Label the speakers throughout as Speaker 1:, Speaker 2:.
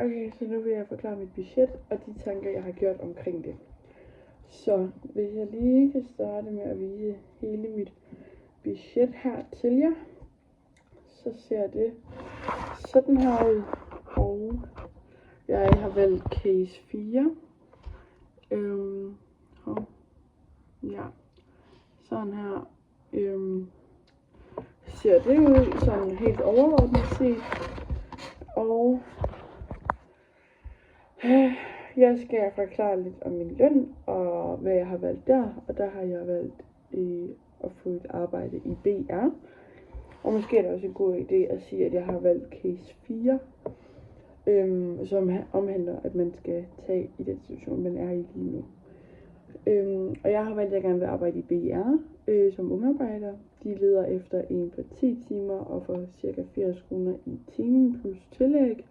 Speaker 1: Okay, så nu vil jeg forklare mit budget og de tanker, jeg har gjort omkring det. Så hvis jeg lige kan starte med at vise hele mit budget her til jer, så ser det sådan her ud. Og jeg har valgt case 4. Ja, sådan her ser det ud, sådan helt overordnet set. Og jeg skal forklare lidt om min løn og hvad jeg har valgt der. Og der har jeg valgt at få et arbejde i BR. Og måske er det også en god idé at sige, at jeg har valgt case 4. Som omhandler, at man skal tage i den situation, man er i lige nu. Og jeg har valgt, at jeg gerne vil arbejde i BR som ungarbejder. De leder efter en på 10 timer og for ca. 80 kroner i timen plus tillæg.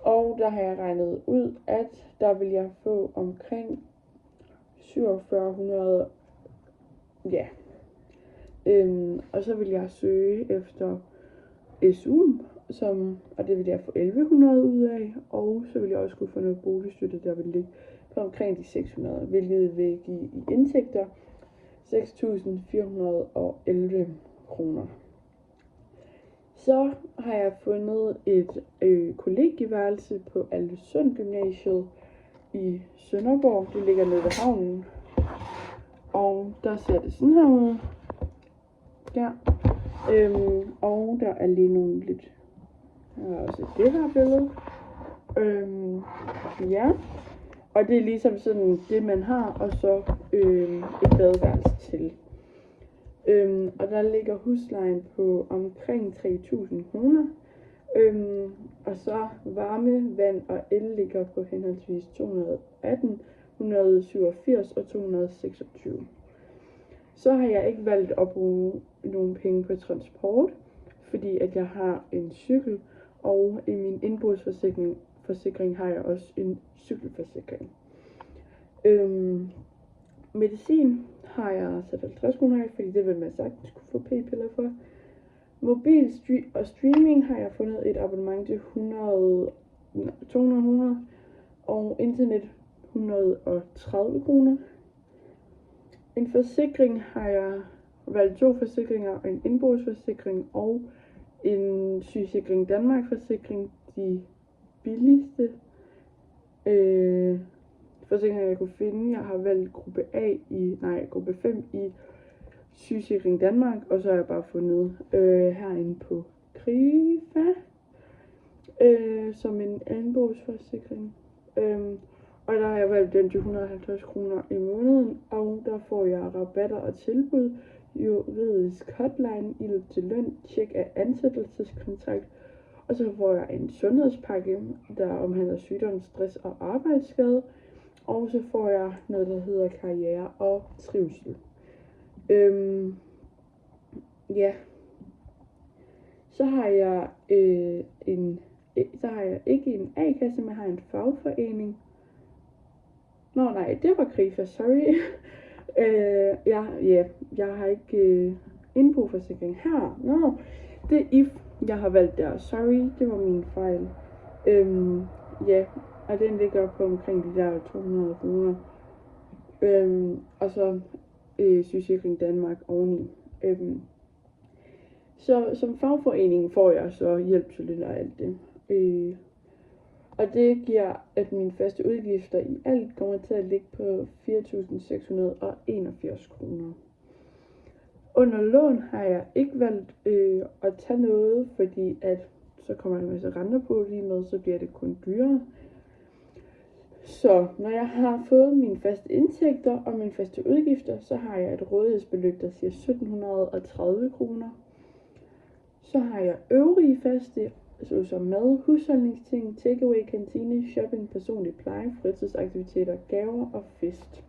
Speaker 1: Og der har jeg regnet ud, at der vil jeg få omkring 4700. Ja. Og så vil jeg søge efter SU'en, og det vil jeg få 1100 ud af. Og så vil jeg også kunne få noget boligstøtte, der vil ligge på omkring de 600, hvilket vil give i indtægter 6.411 kroner. Så har jeg fundet et kollegieværelse på Albertslund Gymnasiet i Sønderborg. Det ligger nede ved havnen. Og der ser det sådan her ud. Der. Og der er lige nogle lidt. Der er også det her billede. Ja. Og det er ligesom sådan det man har, og så et badeværelse til. Og der ligger huslejen på omkring 3.000 kroner. Og så varme, vand og el ligger på henholdsvis 218, 187 og 226. Så har jeg ikke valgt at bruge nogle penge på transport, fordi at jeg har en cykel, og i min indbrudsforsikring har jeg også en cykelforsikring. Medicin har jeg sat 50 kroner af, fordi det vil man sagtens kunne få p-piller for. Mobil og streaming har jeg fundet et abonnement til 200 og internet 130 kroner. En forsikring har jeg valgt 2 forsikringer, en indbrudsforsikring og en Sygesikring Danmark forsikring, de billigste forsikringer jeg kunne finde. Jeg har valgt gruppe 5 i Sygesikring Danmark, og så har jeg bare fundet herinde på Krifa som en indbrudsforsikring. Og der har jeg valgt den til 150 kroner i måneden, og der får jeg rabatter og tilbud, juridisk hotline, hjælp til løn, tjek af ansættelseskontrakt, og så får jeg en sundhedspakke, der omhandler sygdom, stress og arbejdsskade, og så får jeg noget, der hedder karriere og trivsel. Ja. Så har jeg ikke en A-kasse, men jeg har en fagforening. Nå nej, det var Krifa, sorry. Jeg har ikke indboforsikring her. Nå, det er IF, jeg har valgt der. Sorry, det var min fejl. Og den ligger på omkring de der 200 kroner. Og så Sygesikring Danmark oveni. Så som fagforening får jeg så hjælp til lidt og alt det. Og det giver, at mine faste udgifter i alt kommer til at ligge på 4.681 kroner. Under lån har jeg ikke valgt at tage noget, fordi at så kommer der en masse renter på lige med, så bliver det kun dyrere. Så når jeg har fået mine faste indtægter og mine faste udgifter, så har jeg et rådighedsbeløb, der siger 1.730 kroner. Så har jeg øvrige faste, såsom mad, husholdningsting, takeaway, kantine, shopping, personlig pleje, fritidsaktiviteter, gaver og fest.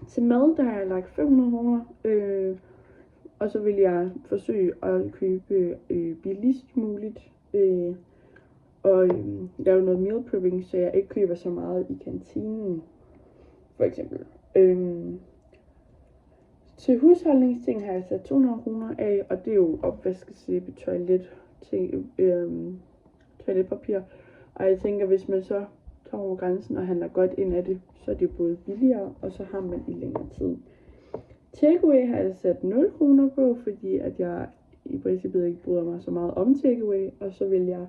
Speaker 1: Til mad, der har jeg lagt 500 kroner, og så vil jeg forsøge at købe billigst muligt, og lave noget meal prepping, så jeg ikke køber så meget i kantinen, for eksempel. Til husholdningsting har jeg sat 200 kroner af, og det er jo opvaskesæbe, toilet, toiletpapir. Og jeg tænker, hvis man så kommer over grænsen og handler godt ind af det, så er det både billigere, og så har man i længere tid. Takeaway har jeg sat 0 kroner på, fordi at jeg i princippet ikke bryder mig så meget om takeaway. Og så vil jeg,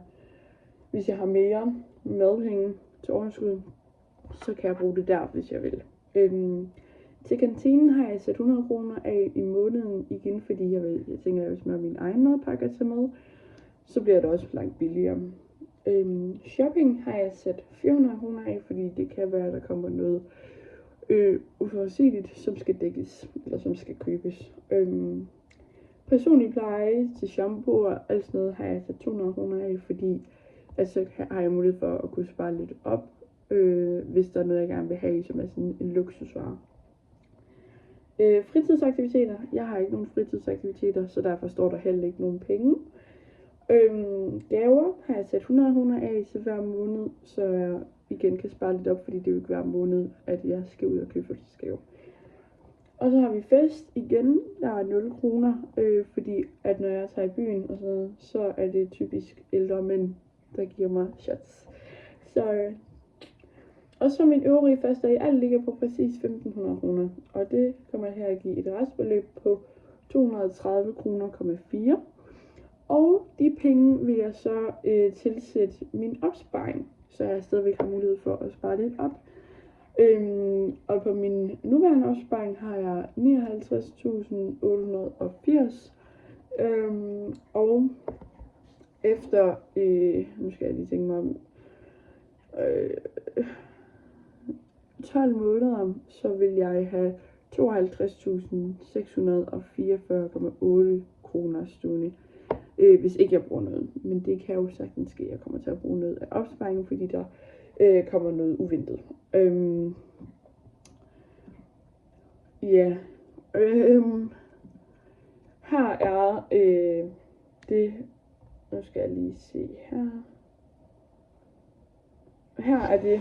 Speaker 1: hvis jeg har mere madpenge til overskud, så kan jeg bruge det der, hvis jeg vil. Til kantinen har jeg sat 100 kroner af i måneden igen, fordi jeg tænker, at hvis man har min egen madpakke til med, så bliver det også langt billigere. Shopping har jeg sat 400 kroner af, fordi det kan være, at der kommer noget uforudsigeligt, som skal dækkes, eller som skal købes. Personlig pleje til shampoo og alt sådan noget har jeg sat 200 kroner af, fordi altså har jeg mulighed for at kunne spare lidt op, hvis der er noget, jeg gerne vil have, som er sådan en luksusvare. Fritidsaktiviteter. Jeg har ikke nogen fritidsaktiviteter, så derfor står der heller ikke nogen penge. Gaver har jeg sat 100 kroner af til hver måned, så jeg igen kan spare lidt op, fordi det er jo ikke hver måned, at jeg skal ud og købe fødselsdagsgave. Og så har vi fest igen, der er 0 kroner, fordi at når jeg tager i byen og sådan noget, så er det typisk ældre mænd, der giver mig shots. Og så min øvrige faste i alt ligger på præcis 1.500 kroner, og det kommer her at give et restbeløb på 230 kroner,4. Og de penge vil jeg så tilsætte min opsparing, så jeg stadigvæk har mulighed for at spare lidt op. Og på min nuværende opsparing har jeg 59.880. Og efter, nu skal jeg lige tænke mig om, 12 måneder, så vil jeg have 52.644,8 kroner stående. Hvis ikke jeg bruger noget. Men det kan jo sagtens ske, at jeg kommer til at bruge noget af opsparingen, fordi der kommer noget uventet. Her er det. Nu skal jeg lige se her. Her er det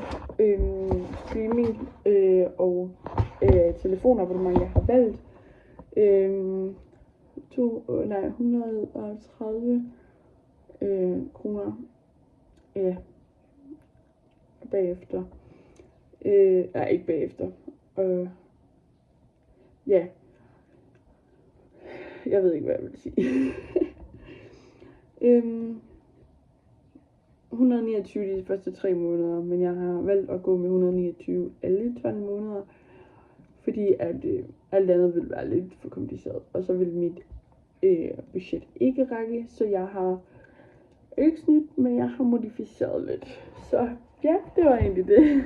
Speaker 1: streaming og telefonabonnement, jeg har valgt. 130 kroner bagefter. Ikke bagefter. Jeg ved ikke, hvad jeg vil sige. 129 de første 3 måneder, men jeg har valgt at gå med 129 alle 12 måneder, fordi at alt andet vil være lidt for kompliceret, og så vil mit budget ikke række, så jeg har ikke snydt, men jeg har modificeret lidt. Så ja, det var egentlig det.